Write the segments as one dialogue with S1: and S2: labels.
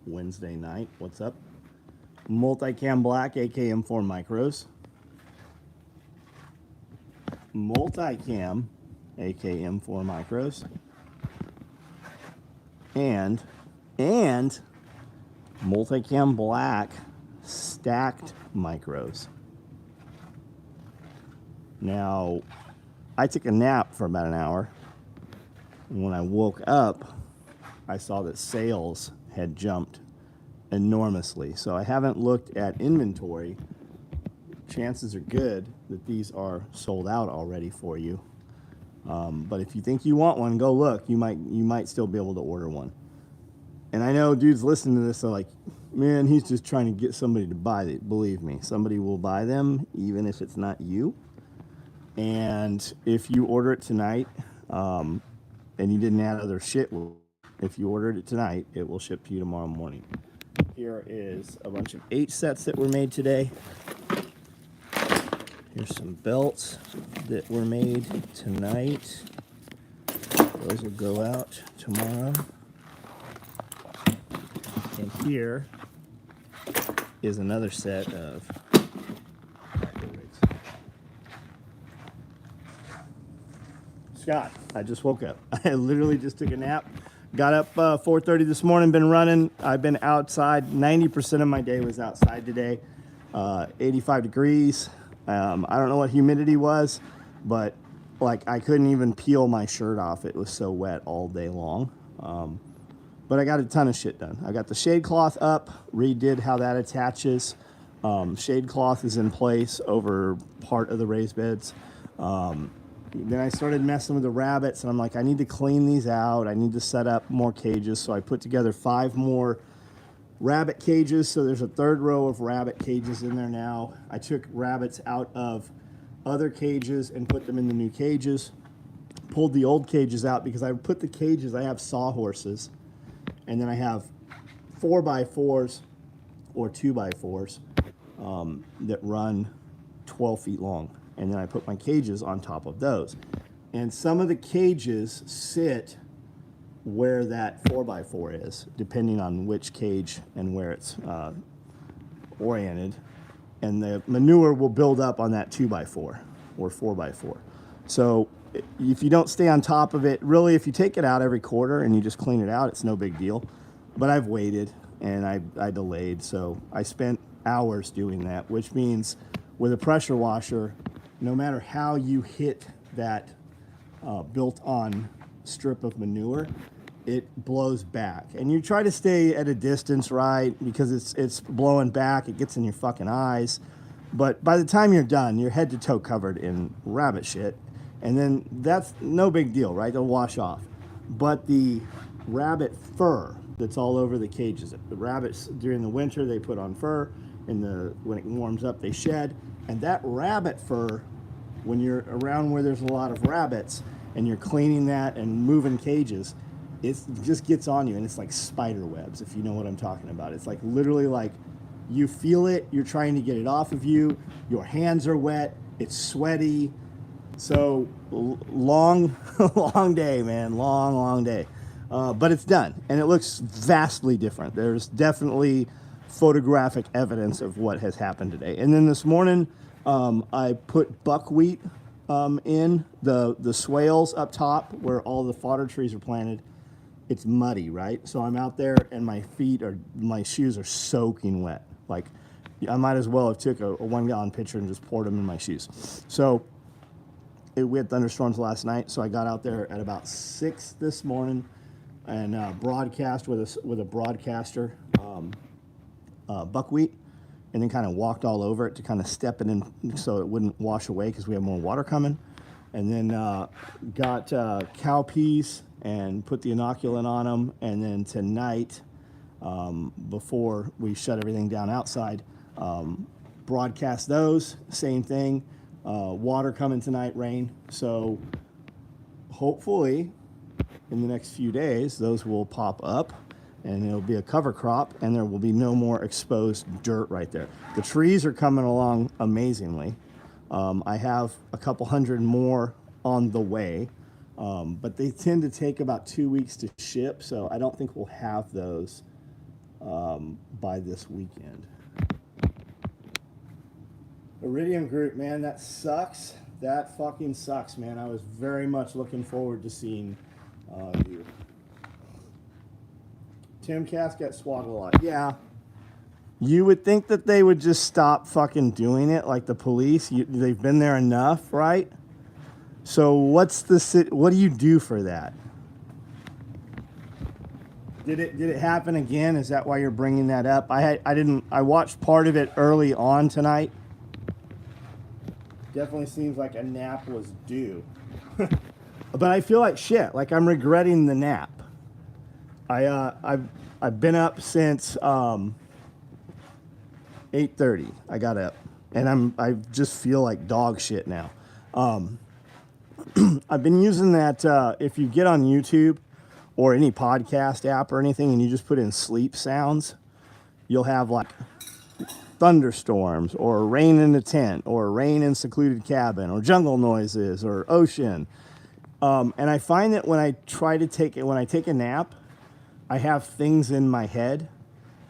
S1: Wednesday night. What's up? Multicam black, AKM4 micros. Multicam, AKM4 micros. And multicam black stacked micros. Now, I took a nap for about an hour. And when I woke up, I saw that sales had jumped enormously. So I haven't looked at inventory. Chances are good that these are sold out already for you. But if you think you want one, go look. You might still be able to order one. And I know dudes listening to this are like, man, he's just trying to get somebody to buy it. Believe me, somebody will buy them, even if it's not you. And if you order it tonight, and you didn't add other shit, if you ordered it tonight, it will ship to you tomorrow morning. Here is a bunch of 8 sets that were made today. Here's some belts that were made tonight. Those will go out tomorrow. And here is another set of rigs. Scott, I just woke up. I literally just took a nap. Got up 4:30 this morning, been running. I've been outside. 90% of my day was outside today. 85 degrees. I don't know what humidity was, but like I couldn't even peel my shirt off. It was so wet all day long. But I got a ton of shit done. I got the shade cloth up, redid how that attaches. Shade cloth is in place over part of the raised beds. Then I started messing with the rabbits, and I'm like, I need to clean these out. I need to set up more cages. So I put together 5 more rabbit cages. So there's a 3rd row of rabbit cages in there now. I took rabbits out of other cages and put them in the new cages. Pulled the old cages out because I put the cages, I have sawhorses. And then I have 4x4s or 2x4s that run 12 feet long. And then I put my cages on top of those. And some of the cages sit where that 4x4 is, depending on which cage and where it's oriented. And the manure will build up on that 2x4 or 4x4. So if you don't stay on top of it, really, if you take it out every quarter and you just clean it out, it's no big deal. But I've waited and I delayed, so I spent hours doing that, which means with a pressure washer, no matter how you hit that built-on strip of manure, it blows back. And you try to stay at a distance, right, because it's blowing back, it gets in your fucking eyes. But by the time you're done, you're head to toe covered in rabbit shit. And then that's no big deal, right? They'll wash off. But the rabbit fur that's all over the cages, the rabbits during the winter, they put on fur. When it warms up, they shed. And that rabbit fur, when you're around where there's a lot of rabbits and you're cleaning that and moving cages, it just gets on you. And it's like spider webs, if you know what I'm talking about. It's like literally like you feel it. You're trying to get it off of you. Your hands are wet. It's sweaty. So long, long day, man. Long day. But it's done. And it looks vastly different. There's definitely photographic evidence of what has happened today. And then this morning, I put buckwheat in the swales up top where all the fodder trees are planted. It's muddy, right? So I'm out there and my shoes are soaking wet. Like I might as well have took a 1-gallon pitcher and just poured them in my shoes. So we had thunderstorms last night, so I got out there at about 6 this morning and broadcast with a broadcaster buckwheat, and then kind of walked all over it to kind of step it in so it wouldn't wash away because we have more water coming. And then got cowpeas and put the inoculant on them. And then tonight, before we shut everything down outside, broadcast those, same thing. Water coming tonight, rain. So hopefully in the next few days, those will pop up and it'll be a cover crop and there will be no more exposed dirt right there. The trees are coming along amazingly. I have a couple hundred more on the way. But they tend to take about 2 weeks to ship, so I don't think we'll have those by this weekend. Iridium group, man, that sucks. That fucking sucks, man. I was very much looking forward to seeing you. Tim Cass got swatted a lot. Yeah. You would think that they would just stop fucking doing it, like the police. They've been there enough, right? So what do you do for that? Did it happen again? Is that why you're bringing that up? I watched part of it early on tonight. Definitely seems like a nap was due. But I feel like shit. Like I'm regretting the nap. I've been up since 8:30. I got up, and I just feel like dog shit now. I've been using that. If you get on YouTube or any podcast app or anything, and you just put in sleep sounds, you'll have like thunderstorms or rain in a tent or rain in secluded cabin or jungle noises or ocean. And I find that when I take a nap, I have things in my head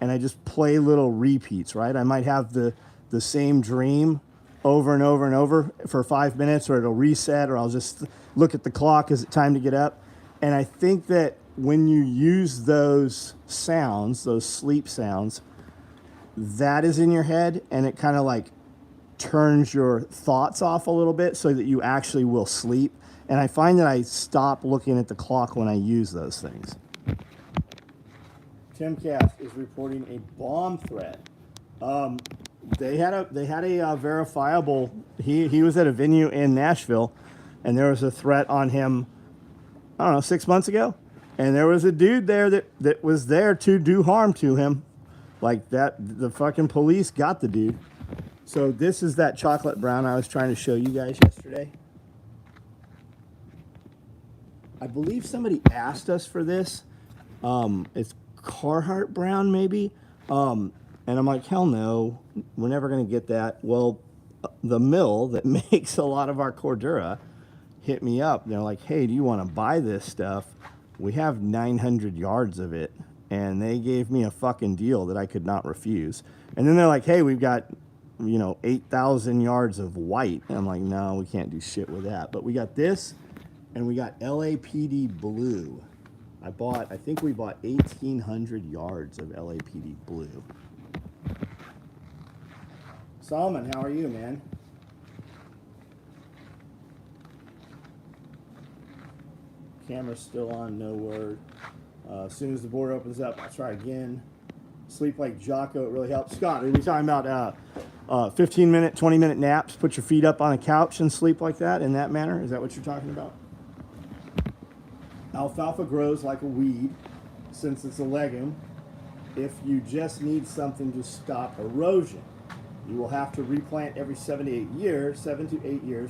S1: and I just play little repeats, right? I might have the same dream over and over and over for 5 minutes, or it'll reset, or I'll just look at the clock. Is it time to get up? And I think that when you use those sounds, those sleep sounds, that is in your head, and it kind of like turns your thoughts off a little bit so that you actually will sleep. And I find that I stop looking at the clock when I use those things. Tim Cass is reporting a bomb threat. They had a verifiable. He was at a venue in Nashville, and there was a threat on him. I don't know, 6 months ago, and there was a dude there that was there to do harm to him, like that. The fucking police got the dude. So this is that chocolate brown I was trying to show you guys yesterday. I believe somebody asked us for this. It's Carhartt brown, maybe. And I'm like, hell no, we're never going to get that. Well, the mill that makes a lot of our Cordura hit me up. They're like, hey, do you want to buy this stuff? We have 900 yards of it. And they gave me a fucking deal that I could not refuse. And then they're like, hey, we've got, 8,000 yards of white. And I'm like, no, we can't do shit with that. But we got this, and we got LAPD blue. I think we bought 1,800 yards of LAPD blue. Solomon, how are you, man? Camera's still on, no word. As soon as the board opens up, I'll try again. Sleep like Jocko, it really helps. Scott, are we talking about 15-minute, 20-minute naps? Put your feet up on a couch and sleep like that, in that manner? Is that what you're talking about? Alfalfa grows like a weed, since it's a legume. If you just need something to stop erosion, you will have to replant every 7 to 8 years,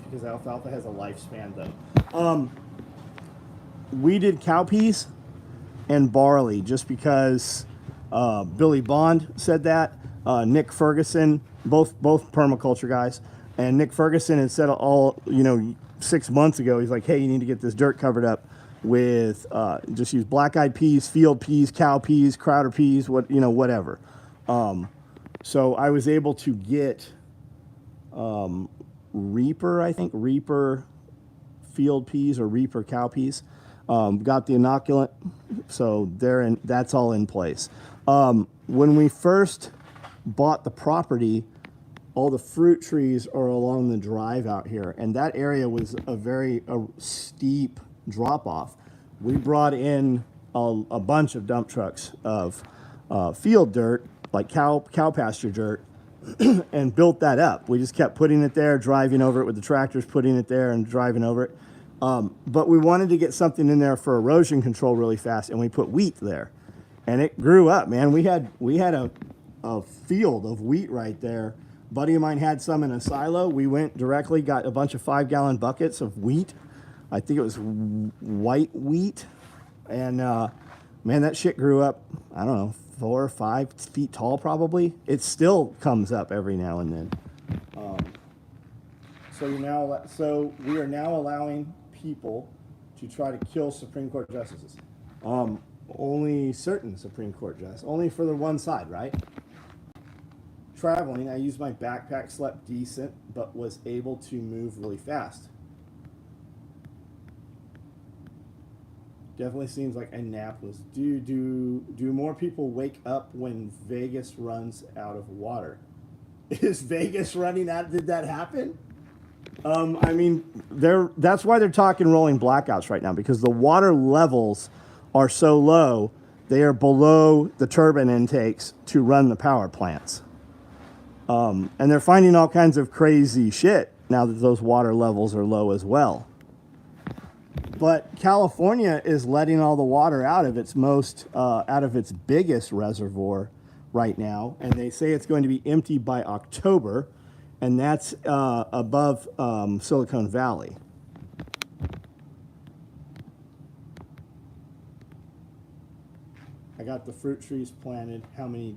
S1: because alfalfa has a lifespan, though. We did cowpeas and barley just because Billy Bond said that. Nick Ferguson, both permaculture guys, and Nick Ferguson had said 6 months ago, he's like, hey, you need to get this dirt covered up with just use black-eyed peas, field peas, cow peas, Crowder peas, whatever. So I was able to get Reaper field peas or Reaper cow peas. Got the inoculant, so that's all in place. When we first bought the property, all the fruit trees are along the drive out here, and that area was a very steep drop off. We brought in a bunch of dump trucks of field dirt, like cow pasture dirt, and built that up. We just kept putting it there, driving over it with the tractors, putting it there and driving over it. But we wanted to get something in there for erosion control really fast, and we put wheat there, and it grew up, man. We had a field of wheat right there. A buddy of mine had some in a silo. We went directly, got a bunch of 5-gallon buckets of wheat. I think it was white wheat, and man, that shit grew up, I don't know, 4 or 5 feet tall probably. It still comes up every now and then. So we are now allowing people to try to kill Supreme Court justices. Only certain Supreme Court justices, only for the one side, right? Traveling, I used my backpack, slept decent, but was able to move really fast. Definitely seems like a nap was due. Do more people wake up when Vegas runs out of water? Is Vegas running out? Did that happen? I mean, that's why they're talking rolling blackouts right now, because the water levels are so low, they are below the turbine intakes to run the power plants. And they're finding all kinds of crazy shit now that those water levels are low as well. But California is letting all the water out of its biggest reservoir right now, and they say it's going to be empty by October, and that's above Silicon Valley. I got the fruit trees planted. How many?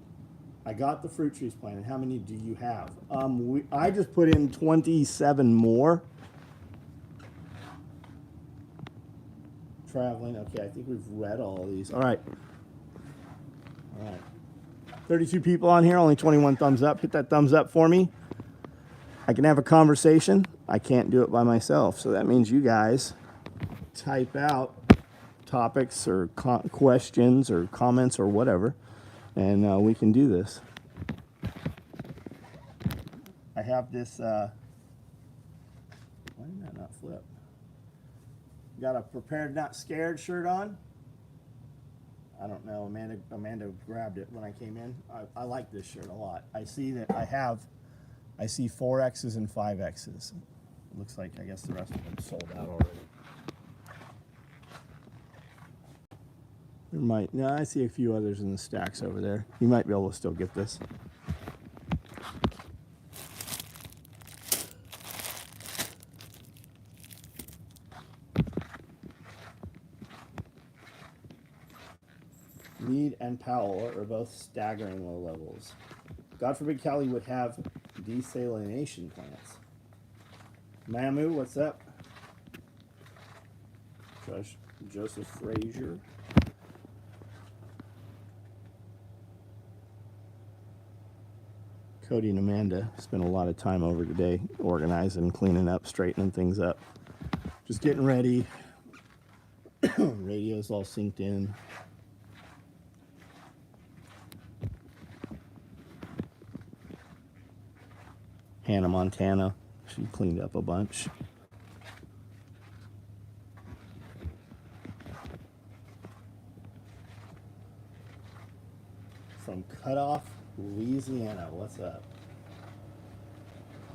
S1: I got the fruit trees planted. How many do you have? I just put in 27 more. Traveling. Okay, I think we've read all of these. All right. 32 people on here, only 21 thumbs up. Hit that thumbs up for me. I can have a conversation. I can't do it by myself, so that means you guys type out topics or questions or comments or whatever, and we can do this. I have this, why did that not flip? Got a Prepared Not Scared shirt on. I don't know, Amanda grabbed it when I came in. I like this shirt a lot. I see that I see 4Xs and 5Xs. It looks like, I guess the rest of them sold out already. No, I see a few others in the stacks over there. You might be able to still get this. Meade and Powell are both staggering low levels. God forbid Cali would have desalination plants. Mamu, what's up? Joseph Frazier. Cody and Amanda spent a lot of time over today organizing, cleaning up, straightening things up. Just getting ready. Radio's all synced in. Hannah Montana, she cleaned up a bunch. From Cutoff, Louisiana, what's up?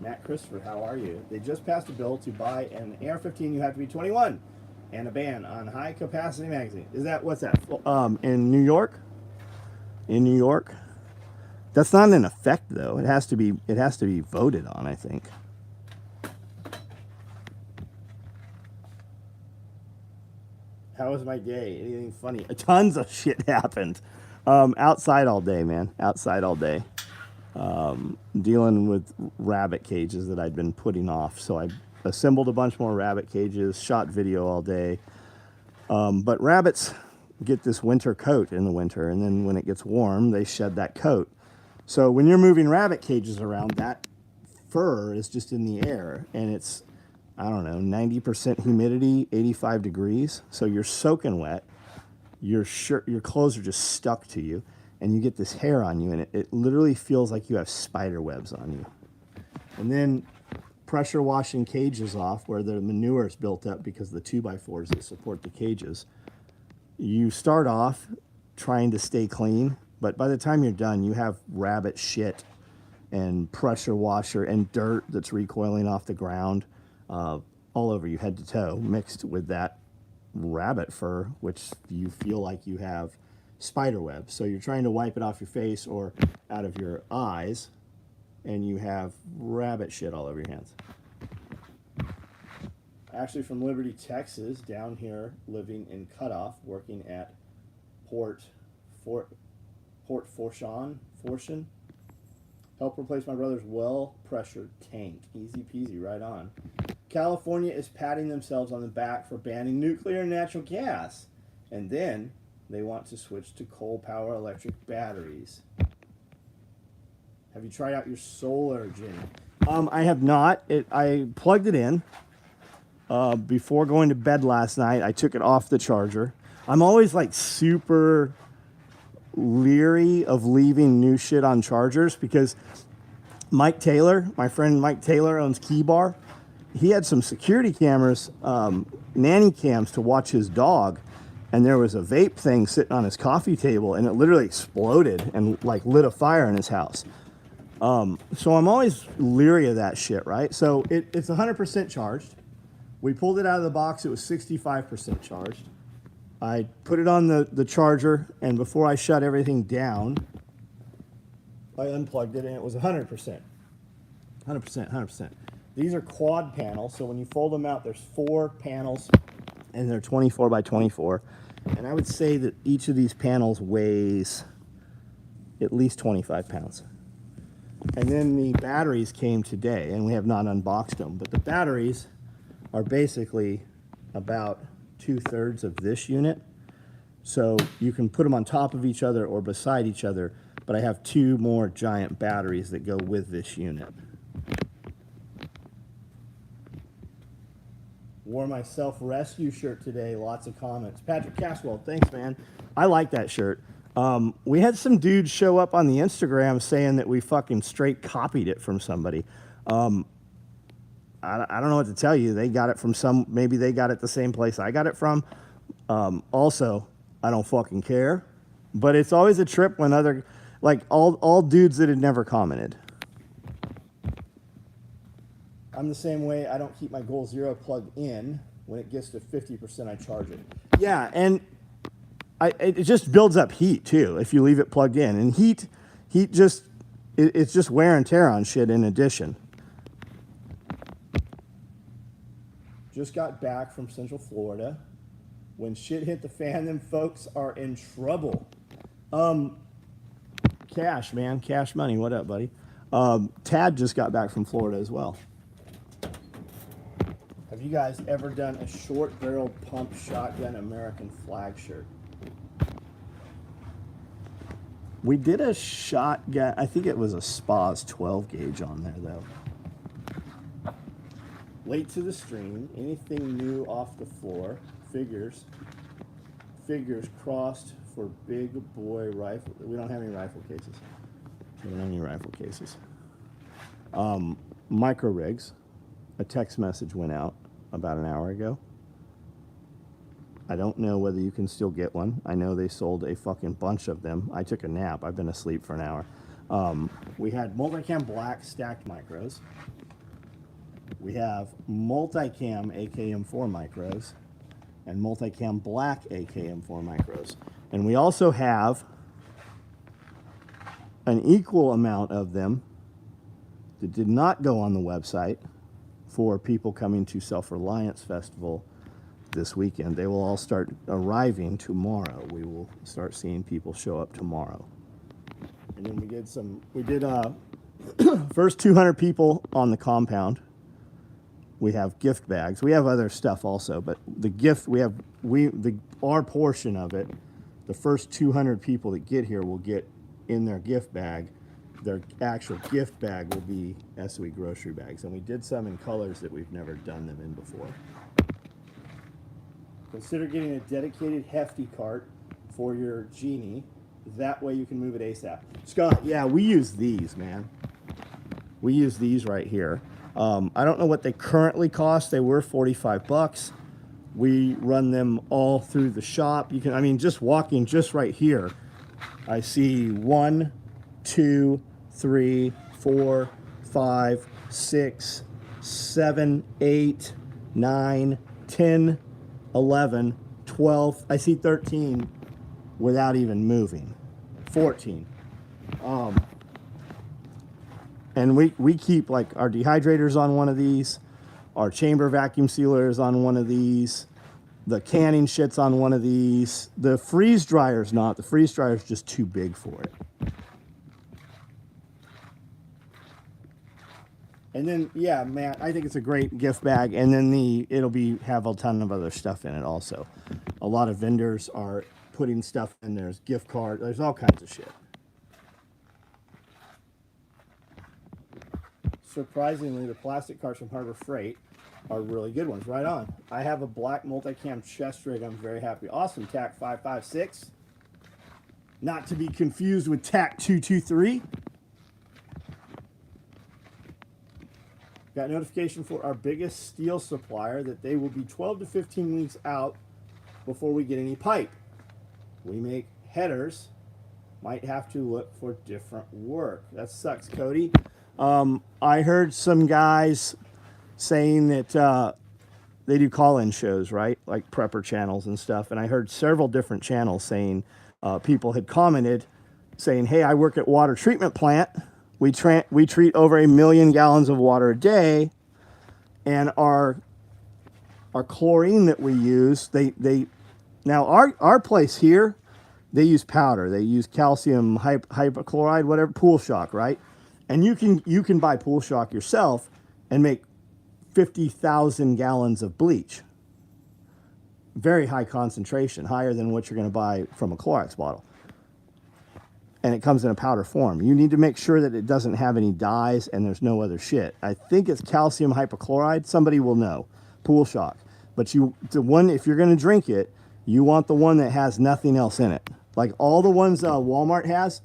S1: Matt Christopher, how are you? They just passed a bill to buy an AR-15, you have to be 21, and a ban on high-capacity magazine. Is that, what's that? In New York? In New York? That's not in effect, though. It has to be voted on, I think. How was my day? Anything funny? Tons of shit happened. Outside all day, man. Outside all day. Dealing with rabbit cages that I'd been putting off. So I assembled a bunch more rabbit cages, shot video all day. But rabbits get this winter coat in the winter, and then when it gets warm, they shed that coat. So when you're moving rabbit cages around, that fur is just in the air, and it's, I don't know, 90% humidity, 85 degrees. So you're soaking wet. Your clothes are just stuck to you, and you get this hair on you, and it literally feels like you have spider webs on you. And then pressure washing cages off where the manure is built up because of the 2x4s that support the cages. You start off trying to stay clean, but by the time you're done, you have rabbit shit and pressure washer and dirt that's recoiling off the ground all over you head to toe, mixed with that rabbit fur, which you feel like you have spider webs. So you're trying to wipe it off your face or out of your eyes, and you have rabbit shit all over your hands. Actually from Liberty, Texas, down here, living in Cutoff, working at Port Fortune. Help replace my brother's well-pressured tank. Easy peasy, right on. California is patting themselves on the back for banning nuclear and natural gas. And then they want to switch to coal power electric batteries. Have you tried out your solar, Jenny? I have not. I plugged it in before going to bed last night. I took it off the charger. I'm always like super leery of leaving new shit on chargers because Mike Taylor, my friend Mike Taylor owns Key Bar. He had some security cameras, nanny cams to watch his dog. And there was a vape thing sitting on his coffee table and it literally exploded and like lit a fire in his house. So I'm always leery of that shit, right? So it's 100% charged. We pulled it out of the box. It was 65% charged. I put it on the charger, and before I shut everything down, I unplugged it, and it was 100%. 100%. These are quad panels, so when you fold them out, there's 4 panels, and they're 24 by 24. And I would say that each of these panels weighs at least 25 pounds. And then the batteries came today, and we have not unboxed them, but the batteries are basically about 2/3 of this unit. So you can put them on top of each other or beside each other, but I have 2 more giant batteries that go with this unit. Wore my self-rescue shirt today. Lots of comments. Patrick Caswell, thanks, man. I like that shirt. We had some dudes show up on the Instagram saying that we fucking straight copied it from somebody. I don't know what to tell you. They got it from maybe they got it the same place I got it from. Also, I don't fucking care. But it's always a trip when all dudes that had never commented. I'm the same way. I don't keep my Goal Zero plugged in. When it gets to 50%, I charge it. Yeah, and it just builds up heat too if you leave it plugged in. And heat just, it's just wear and tear on shit in addition. Just got back from Central Florida. When shit hit the fan, them folks are in trouble. Cash, man. Cash money. What up, buddy? Tad just got back from Florida as well. Have you guys ever done a short barrel pump shotgun American flag shirt? We did a shotgun. I think it was a Spa's 12 gauge on there, though. Late to the stream. Anything new off the floor? Figures crossed for big boy rifle. We don't have any rifle cases. Micro rigs. A text message went out about an hour ago. I don't know whether you can still get one. I know they sold a fucking bunch of them. I took a nap. I've been asleep for an hour. We had multicam black stacked micros. We have multicam AKM4 micros and multicam black AKM4 micros. And we also have an equal amount of them that did not go on the website for people coming to Self-Reliance Festival this weekend. They will all start arriving tomorrow. We will start seeing people show up tomorrow. And then we did first 200 people on the compound. We have gift bags. We have other stuff also, but the gift our portion of it, the first 200 people that get here will get in their gift bag. Their actual gift bag will be SOE grocery bags. And we did some in colors that we've never done them in before. Consider getting a dedicated hefty cart for your Genie. That way you can move it ASAP. Scott, yeah, we use these, man. We use these right here. I don't know what they currently cost. They were $45. We run them all through the shop. Just walking just right here, I see 1, 2, 3, 4, 5, 6, 7, 8, 9, 10, 11, 12. I see 13 without even moving. 14. And we keep like our dehydrators on one of these, our chamber vacuum sealer is on one of these, the canning shit's on one of these. The freeze dryer's not. The freeze dryer's just too big for it. And then, yeah, man, I think it's a great gift bag. And then have a ton of other stuff in it also. A lot of vendors are putting stuff in. There's gift card. There's all kinds of shit. Surprisingly, the plastic cards from Harbor Freight are really good ones. Right on. I have a black multicam chest rig. I'm very happy. Awesome. TAC 556. Not to be confused with TAC 223. Got notification for our biggest steel supplier that they will be 12 to 15 weeks out before we get any pipe. We make headers. Might have to look for different work. That sucks, Cody. I heard some guys saying that they do call-in shows, right? Like prepper channels and stuff. And I heard several different channels saying people had commented saying, hey, I work at water treatment plant. We treat over 1 million gallons of water a day, and our chlorine that we use, now our place here, they use powder. They use calcium hypochlorite, whatever, pool shock, right? And you can buy pool shock yourself and make 50,000 gallons of bleach. Very high concentration, higher than what you're going to buy from a Clorox bottle. And it comes in a powder form. You need to make sure that it doesn't have any dyes and there's no other shit. I think it's calcium hypochlorite. Somebody will know. Pool shock. But if you're going to drink it, you want the one that has nothing else in it. Like all the ones Walmart has,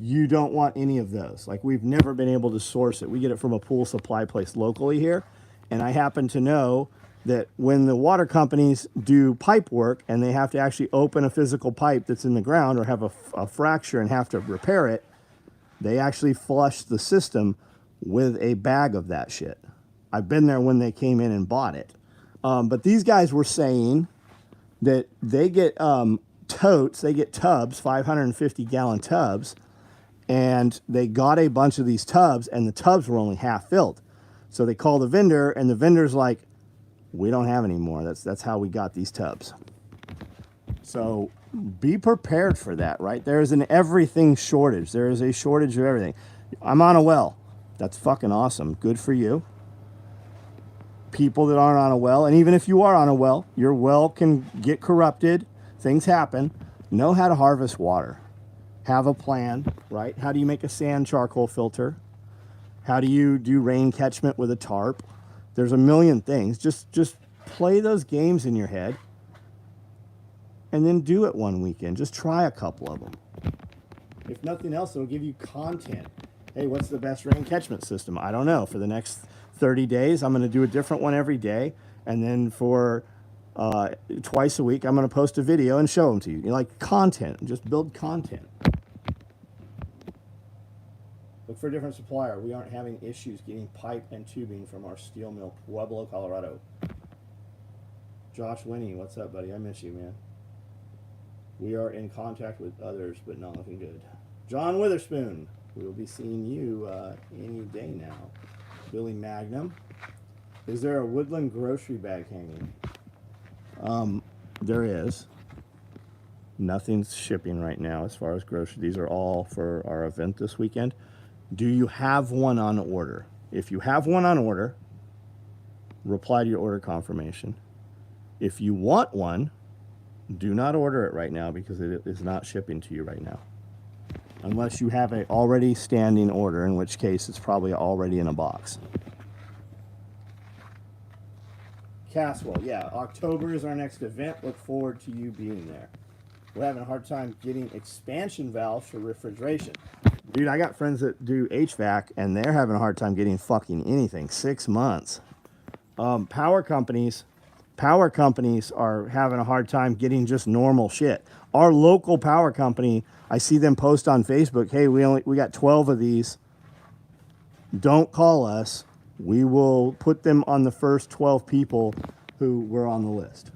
S1: you don't want any of those. Like we've never been able to source it. We get it from a pool supply place locally here. And I happen to know that when the water companies do pipe work and they have to actually open a physical pipe that's in the ground or have a fracture and have to repair it, they actually flush the system with a bag of that shit. I've been there when they came in and bought it. But these guys were saying that they get totes, they get tubs, 550-gallon tubs, and they got a bunch of these tubs, and the tubs were only half filled. So they call the vendor, and the vendor's like, we don't have any more. That's how we got these tubs. So be prepared for that, right? There is an everything shortage. There is a shortage of everything. I'm on a well. That's fucking awesome. Good for you. People that aren't on a well, and even if you are on a well, your well can get corrupted. Things happen. Know how to harvest water. Have a plan, right? How do you make a sand charcoal filter? How do you do rain catchment with a tarp? There's a million things. Just play those games in your head and then do it one weekend. Just try a couple of them. If nothing else, it'll give you content. Hey, what's the best rain catchment system? I don't know. For the next 30 days, I'm going to do a different one every day. And then for twice a week, I'm going to post a video and show them to you. You like content. Just build content. Look for a different supplier. We aren't having issues getting pipe and tubing from our steel mill, Pueblo, Colorado. Josh Winnie, what's up, buddy? I miss you, man. We are in contact with others, but not looking good. John Witherspoon, we will be seeing you any day now. Billy Magnum. Is there a Woodland grocery bag hanging? There is. Nothing's shipping right now as far as grocery. These are all for our event this weekend. Do you have one on order? If you have one on order, reply to your order confirmation. If you want one, do not order it right now because it is not shipping to you right now. Unless you have an already standing order, in which case it's probably already in a box. Caswell, yeah, October is our next event. Look forward to you being there. We're having a hard time getting expansion valves for refrigeration. Dude, I got friends that do HVAC, and they're having a hard time getting fucking anything. 6 months. Power companies are having a hard time getting just normal shit. Our local power company, I see them post on Facebook, hey, we got 12 of these. Don't call us. We will put them on the first 12 people who were on the list.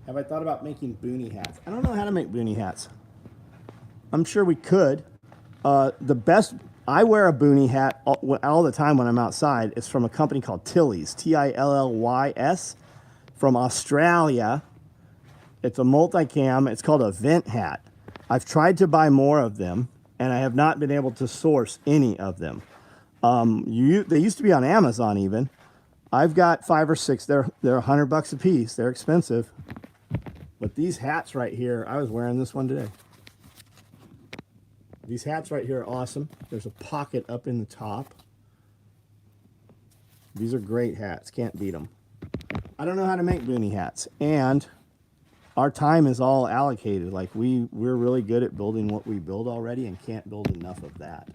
S1: Have I thought about making Booney hats? I don't know how to make Booney hats. I'm sure we could. I wear a Booney hat all the time when I'm outside. It's from a company called Tillys, Tillys, from Australia. It's a multicam. It's called a vent hat. I've tried to buy more of them, and I have not been able to source any of them. They used to be on Amazon even. I've got 5 or 6. They're $100 a piece. They're expensive. But these hats right here, I was wearing this one today. These hats right here are awesome. There's a pocket up in the top. These are great hats. Can't beat them. I don't know how to make Booney hats, and our time is all allocated. Like we're really good at building what we build already and can't build enough of that.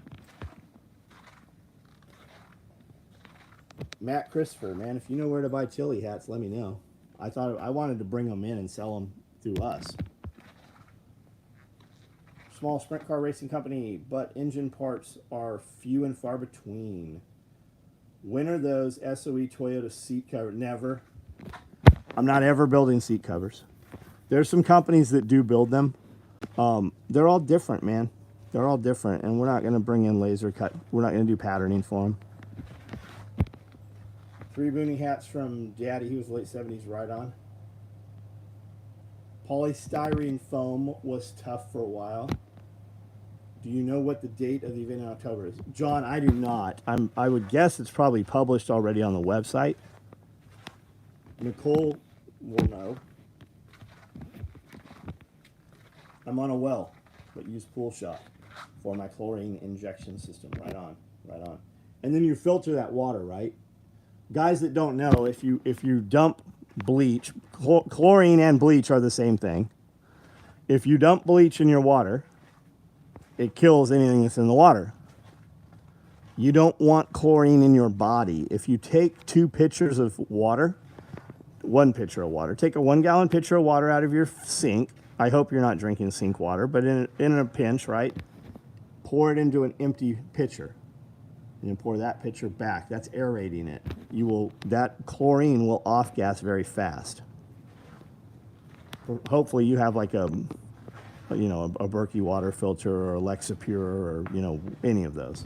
S1: Matt Christopher, man, if you know where to buy Tilly hats, let me know. I wanted to bring them in and sell them through us. Small sprint car racing company, but engine parts are few and far between. When are those SOE Toyota seat covers? Never. I'm not ever building seat covers. There's some companies that do build them. They're all different, man. They're all different, and we're not going to bring in laser cut. We're not going to do patterning for them. 3 Booney hats from Daddy. He was late 70s, right on. Polystyrene foam was tough for a while. Do you know what the date of the event in October is? John, I do not. I would guess it's probably published already on the website. Nicole will know. I'm on a well, but use pool shot for my chlorine injection system. Right on, right on. And then you filter that water, right? Guys that don't know, if you dump bleach, chlorine and bleach are the same thing. If you dump bleach in your water, it kills anything that's in the water. You don't want chlorine in your body. If you take 2 pitchers of water, 1 pitcher of water, take a 1-gallon pitcher of water out of your sink. I hope you're not drinking sink water, but in a pinch, right? Pour it into an empty pitcher. And then pour that pitcher back. That's aerating it. That chlorine will off gas very fast. Hopefully you have like a Berkey water filter or a Lexapure or any of those.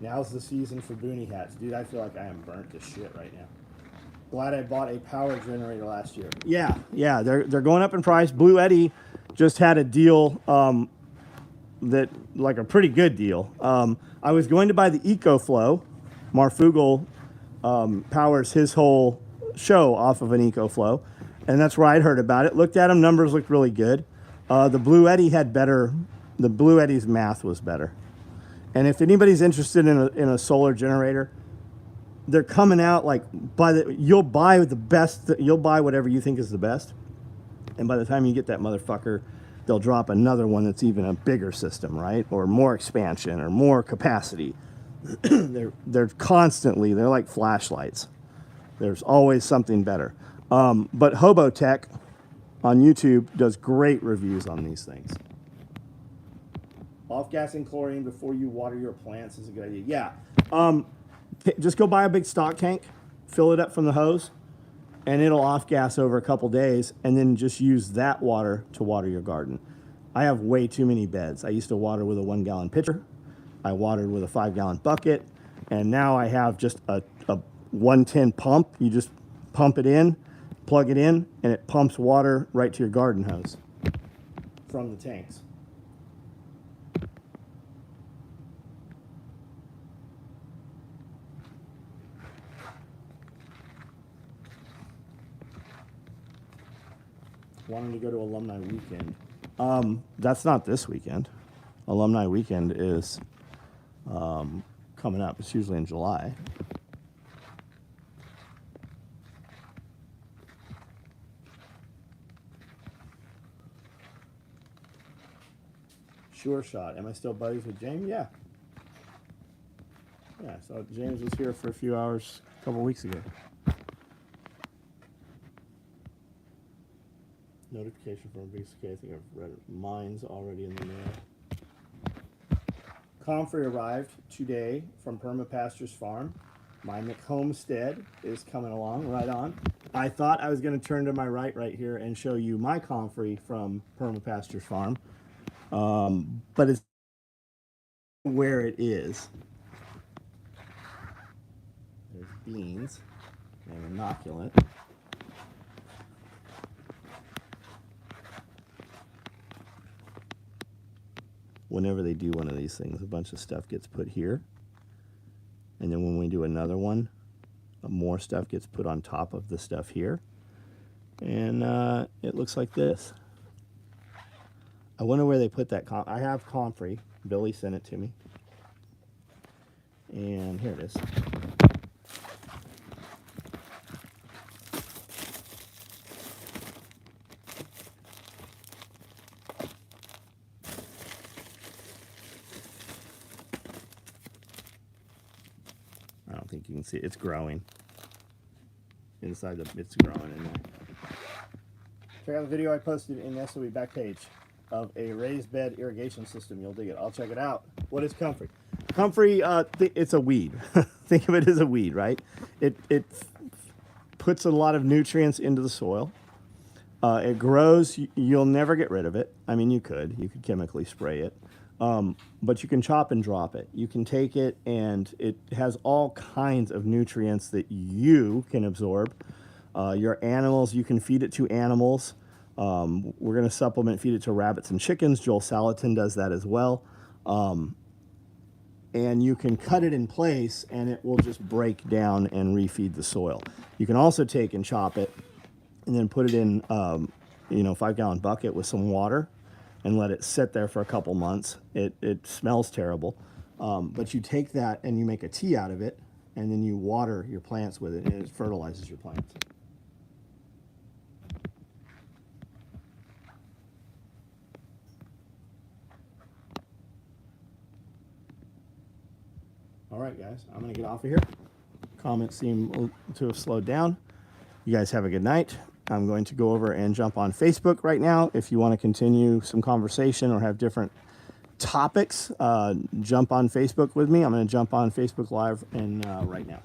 S1: Now's the season for Booney hats. Dude, I feel like I am burnt to shit right now. Glad I bought a power generator last year. Yeah, they're going up in price. Blue Eddy just had a deal that, like a pretty good deal. I was going to buy the EcoFlow. Marfugel powers his whole show off of an EcoFlow, and that's where I'd heard about it. Looked at them, numbers looked really good. The Blue Eddy had better. The Blue Eddy's math was better. And if anybody's interested in a solar generator, they're coming out like you'll buy the best. You'll buy whatever you think is the best, and by the time you get that motherfucker, they'll drop another one that's even a bigger system, right? Or more expansion or more capacity. they're constantly, they're like flashlights. There's always something better. But Hobotech on YouTube does great reviews on these things. Off-gassing chlorine before you water your plants is a good idea. Yeah. Just go buy a big stock tank, fill it up from the hose, and it'll off-gas over a couple days, and then just use that water to water your garden. I have way too many beds. I used to water with a 1-gallon pitcher. I watered with a 5-gallon bucket, and now I have just a 110 pump. You just pump it in, plug it in, and it pumps water right to your garden hose from the tanks. Wanting to go to alumni weekend. That's not this weekend. Alumni weekend is coming up. It's usually in July. Sure shot. Am I still buddies with James? Yeah. Yeah, so James was here for a few hours a couple weeks ago. Notification from BCK. I think I've read it. Mine's already in the mail. Comfrey arrived today from Permapastures Farm. My McHomestead is coming along, right on. I thought I was going to turn to my right here and show you my Comfrey from Permapastures Farm, but it's where it is. There's beans and inoculant. whenever they do one of these things, a bunch of stuff gets put here. And then when we do another one, more stuff gets put on top of the stuff here. And it looks like this. I wonder where they put that. I have comfrey. Billy sent it to me. And here it is. I don't think you can see it. It's growing. Inside it's growing in there. Check out the video I posted in the SOE back page of a raised bed irrigation system. You'll dig it. I'll check it out. What is comfrey? Comfrey, it's a weed. Think of it as a weed, right? It puts a lot of nutrients into the soil. It grows. You'll never get rid of it. I mean, you could chemically spray it. But you can chop and drop it. You can take it, and it has all kinds of nutrients that you can absorb. Your animals, you can feed it to animals. We're going to supplement feed it to rabbits and chickens. Joel Salatin does that as well. And you can cut it in place, and it will just break down and refeed the soil. You can also take and chop it and then put it in, 5-gallon bucket with some water and let it sit there for a couple months. It smells terrible, but you take that and you make a tea out of it, and then you water your plants with it, and it fertilizes your plants. All right, guys, I'm going to get off of here. Comments seem to have slowed down. You guys have a good night. I'm going to go over and jump on Facebook right now. If you want to continue some conversation or have different topics, jump on Facebook with me. I'm going to jump on Facebook Live right now.